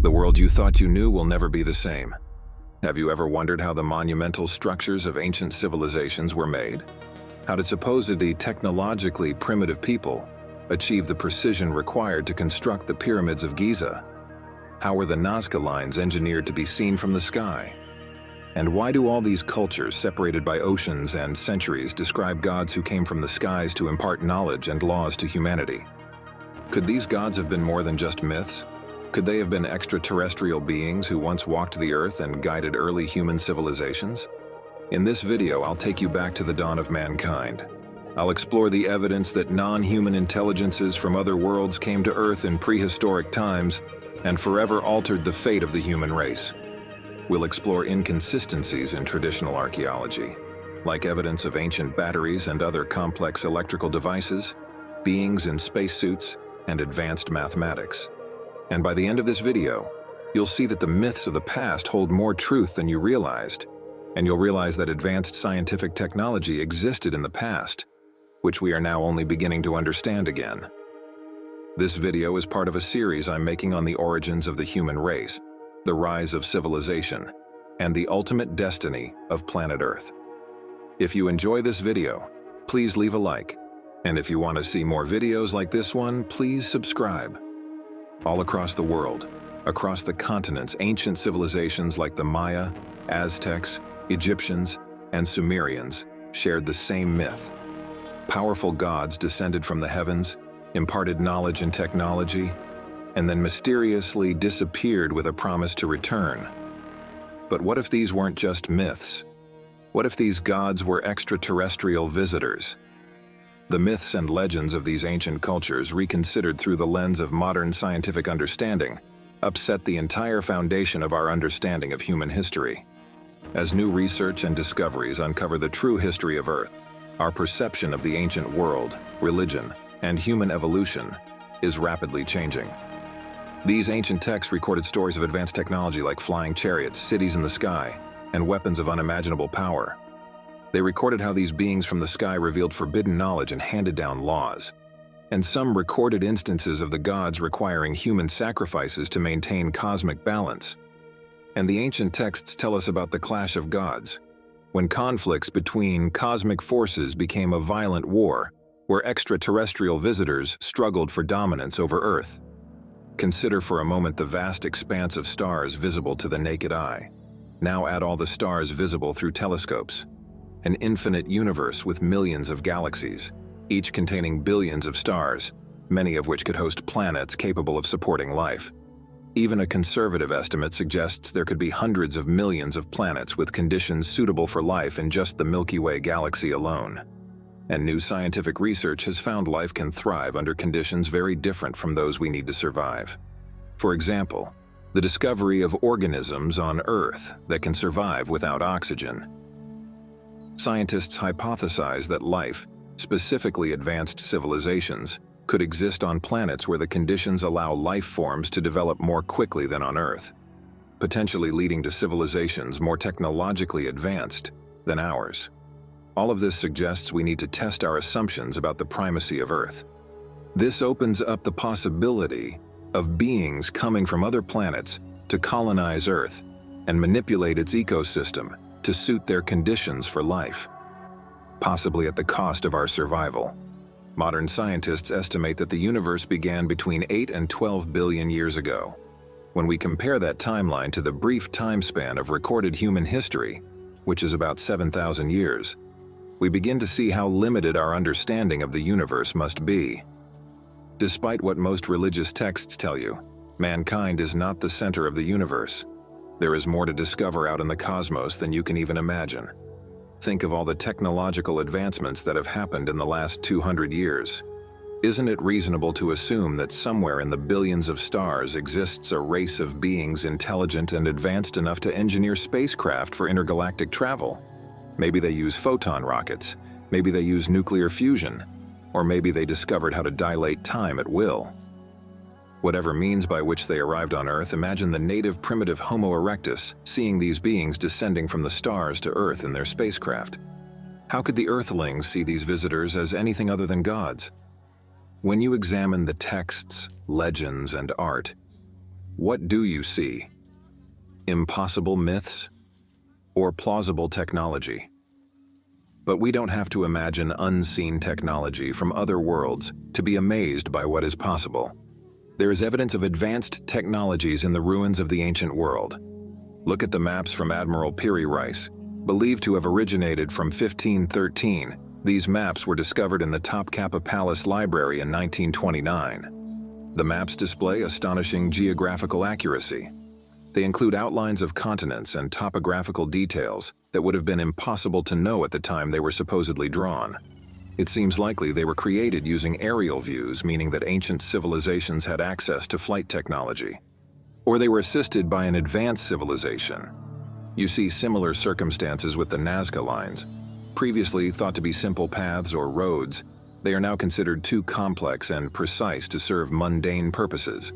The world you thought you knew will never be the same. Have you ever wondered how the monumental structures of ancient civilizations were made? How did supposedly technologically primitive people achieve the precision required to construct the pyramids of Giza? How were the Nazca lines engineered to be seen from the sky? And why do all these cultures separated by oceans and centuries describe gods who came from the skies to impart knowledge and laws to humanity? Could these gods have been more than just myths? Could they have been extraterrestrial beings who once walked the earth and guided early human civilizations? In this video, I'll take you back to the dawn of mankind. I'll explore the evidence that non-human intelligences from other worlds came to Earth in prehistoric times and forever altered the fate of the human race. We'll explore inconsistencies in traditional archaeology, like evidence of ancient batteries and other complex electrical devices, beings in spacesuits, and advanced mathematics. And by the end of this video, you'll see that the myths of the past hold more truth than you realized, and you'll realize that advanced scientific technology existed in the past, which we are now only beginning to understand again. This video is part of a series I'm making on the origins of the human race, the rise of civilization, and the ultimate destiny of planet Earth. If you enjoy this video, please leave a like, and if you want to see more videos like this one, please subscribe. All across the world, across the continents, ancient civilizations like the Maya, Aztecs, Egyptians, and Sumerians shared the same myth. Powerful gods descended from the heavens, imparted knowledge and technology, and then mysteriously disappeared with a promise to return. But what if these weren't just myths? What if these gods were extraterrestrial visitors? The myths and legends of these ancient cultures, reconsidered through the lens of modern scientific understanding, upset the entire foundation of our understanding of human history. As new research and discoveries uncover the true history of Earth, our perception of the ancient world, religion, and human evolution is rapidly changing. These ancient texts recorded stories of advanced technology like flying chariots, cities in the sky, and weapons of unimaginable power. They recorded how these beings from the sky revealed forbidden knowledge and handed down laws. And some recorded instances of the gods requiring human sacrifices to maintain cosmic balance. And the ancient texts tell us about the clash of gods, when conflicts between cosmic forces became a violent war, where extraterrestrial visitors struggled for dominance over Earth. Consider for a moment the vast expanse of stars visible to the naked eye. Now add all the stars visible through telescopes. An infinite universe with millions of galaxies, each containing billions of stars, many of which could host planets capable of supporting life. Even a conservative estimate suggests there could be hundreds of millions of planets with conditions suitable for life in just the Milky Way galaxy alone. And new scientific research has found life can thrive under conditions very different from those we need to survive. For example, the discovery of organisms on Earth that can survive without oxygen. Scientists hypothesize that life, specifically advanced civilizations, could exist on planets where the conditions allow life forms to develop more quickly than on Earth, potentially leading to civilizations more technologically advanced than ours. All of this suggests we need to test our assumptions about the primacy of Earth. This opens up the possibility of beings coming from other planets to colonize Earth and manipulate its ecosystem to suit their conditions for life, possibly at the cost of our survival. Modern scientists estimate that the universe began between 8 and 12 billion years ago. When we compare that timeline to the brief time span of recorded human history, which is about 7,000 years, we begin to see how limited our understanding of the universe must be. Despite what most religious texts tell you, mankind is not the center of the universe. There is more to discover out in the cosmos than you can even imagine. Think of all the technological advancements that have happened in the last 200 years. Isn't it reasonable to assume that somewhere in the billions of stars exists a race of beings intelligent and advanced enough to engineer spacecraft for intergalactic travel? Maybe they use photon rockets, maybe they use nuclear fusion, or maybe they discovered how to dilate time at will. Whatever means by which they arrived on Earth, imagine the native primitive Homo erectus seeing these beings descending from the stars to Earth in their spacecraft. How could the Earthlings see these visitors as anything other than gods? When you examine the texts, legends, and art, What do you see? Impossible myths or plausible technology? But we don't have to imagine unseen technology from other worlds to be amazed by what is possible. There is evidence of advanced technologies in the ruins of the ancient world. Look at the maps from Admiral Piri Reis, believed to have originated from 1513. These maps were discovered in the Topkapi Palace Library in 1929. The maps display astonishing geographical accuracy. They include outlines of continents and topographical details that would have been impossible to know at the time they were supposedly drawn. It seems likely they were created using aerial views, meaning that ancient civilizations had access to flight technology. Or they were assisted by an advanced civilization. You see similar circumstances with the Nazca lines. Previously thought to be simple paths or roads, they are now considered too complex and precise to serve mundane purposes.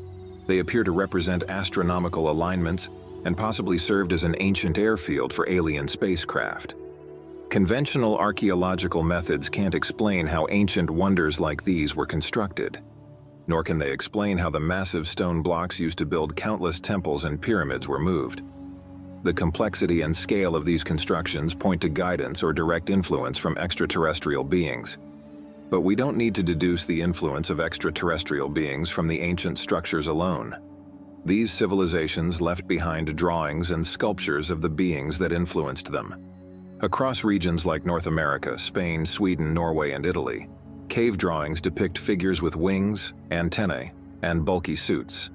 They appear to represent astronomical alignments and possibly served as an ancient airfield for alien spacecraft. Conventional archaeological methods can't explain how ancient wonders like these were constructed, nor can they explain how the massive stone blocks used to build countless temples and pyramids were moved. The complexity and scale of these constructions point to guidance or direct influence from extraterrestrial beings. But we don't need to deduce the influence of extraterrestrial beings from the ancient structures alone. These civilizations left behind drawings and sculptures of the beings that influenced them. Across regions like North America, Spain, Sweden, Norway, and Italy, cave drawings depict figures with wings, antennae, and bulky suits.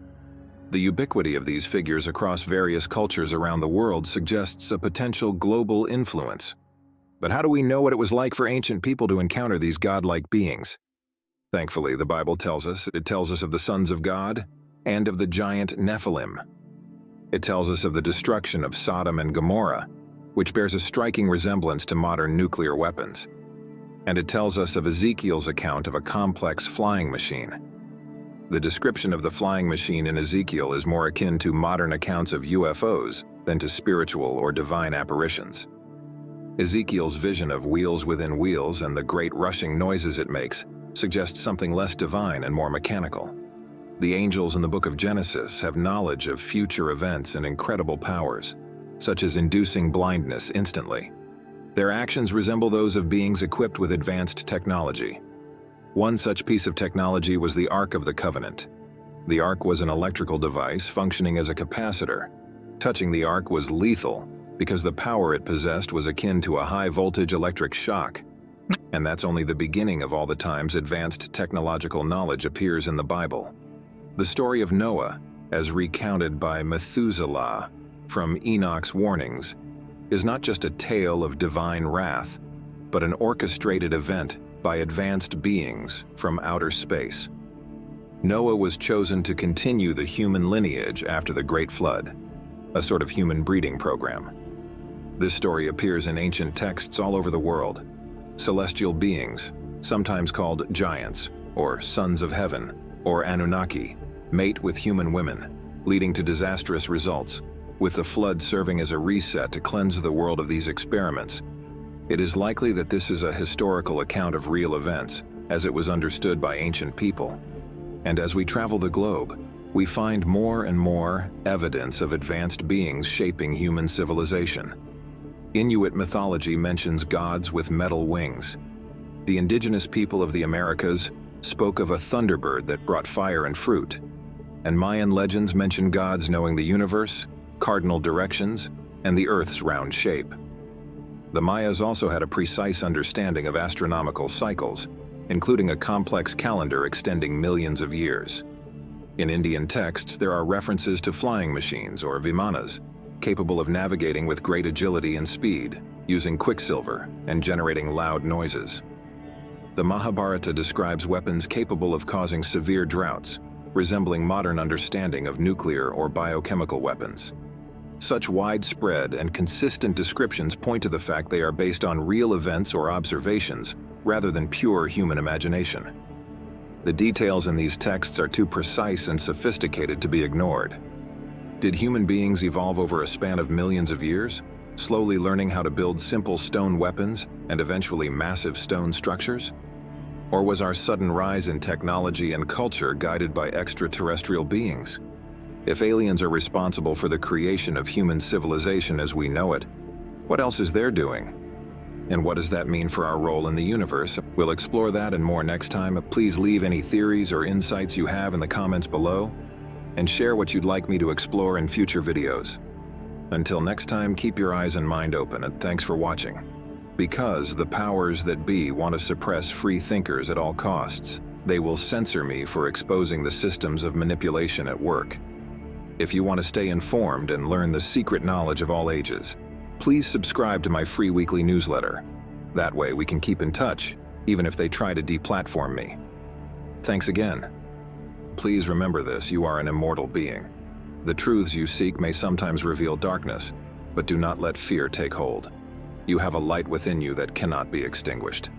The ubiquity of these figures across various cultures around the world suggests a potential global influence. But how do we know what it was like for ancient people to encounter these godlike beings? Thankfully, the Bible tells us. It tells us of the sons of God and of the giant Nephilim. It tells us of the destruction of Sodom and Gomorrah, which bears a striking resemblance to modern nuclear weapons. And it tells us of Ezekiel's account of a complex flying machine. The description of the flying machine in Ezekiel is more akin to modern accounts of UFOs than to spiritual or divine apparitions. Ezekiel's vision of wheels within wheels and the great rushing noises it makes suggests something less divine and more mechanical. The angels in the book of Genesis have knowledge of future events and incredible powers, such as inducing blindness instantly. Their actions resemble those of beings equipped with advanced technology. One such piece of technology was the Ark of the Covenant. The Ark was an electrical device functioning as a capacitor. Touching the Ark was lethal because the power it possessed was akin to a high-voltage electric shock. And that's only the beginning of all the times advanced technological knowledge appears in the Bible. The story of Noah, as recounted by Methuselah from Enoch's warnings, is not just a tale of divine wrath, but an orchestrated event by advanced beings from outer space. Noah was chosen to continue the human lineage after the Great Flood, a sort of human breeding program. This story appears in ancient texts all over the world. Celestial beings, sometimes called giants, or sons of heaven, or Anunnaki, mate with human women, leading to disastrous results, with the flood serving as a reset to cleanse the world of these experiments. It is likely that this is a historical account of real events, as it was understood by ancient people. And as we travel the globe, we find more and more evidence of advanced beings shaping human civilization. Inuit mythology mentions gods with metal wings. The indigenous people of the Americas spoke of a thunderbird that brought fire and fruit. And Mayan legends mention gods knowing the universe, cardinal directions, and the Earth's round shape. The Mayas also had a precise understanding of astronomical cycles, including a complex calendar extending millions of years. In Indian texts, there are references to flying machines, or vimanas, capable of navigating with great agility and speed, using quicksilver and generating loud noises. The Mahabharata describes weapons capable of causing severe droughts, resembling modern understanding of nuclear or biochemical weapons. Such widespread and consistent descriptions point to the fact they are based on real events or observations, rather than pure human imagination. The details in these texts are too precise and sophisticated to be ignored. Did human beings evolve over a span of millions of years, slowly learning how to build simple stone weapons and eventually massive stone structures? Or was our sudden rise in technology and culture guided by extraterrestrial beings? If aliens are responsible for the creation of human civilization as we know it, what else is there doing? And what does that mean for our role in the universe? We'll explore that and more next time. Please leave any theories or insights you have in the comments below, and share what you'd like me to explore in future videos. Until next time, keep your eyes and mind open, and thanks for watching. Because the powers that be want to suppress free thinkers at all costs, they will censor me for exposing the systems of manipulation at work. If you want to stay informed and learn the secret knowledge of all ages, please subscribe to my free weekly newsletter. That way we can keep in touch, even if they try to deplatform me. Thanks again. Please remember this: you are an immortal being. The truths you seek may sometimes reveal darkness, but do not let fear take hold. You have a light within you that cannot be extinguished.